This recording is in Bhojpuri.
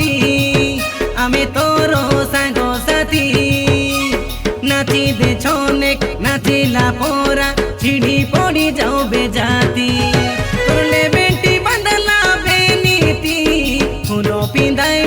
बसी आमे तोरो सांगो साथी नाची दे छोनेक नाचिला पोरा छिड़ी पड़ी जाओ बेजाती तोरले बेटी बंदला बेनीती फूलो पिंदाई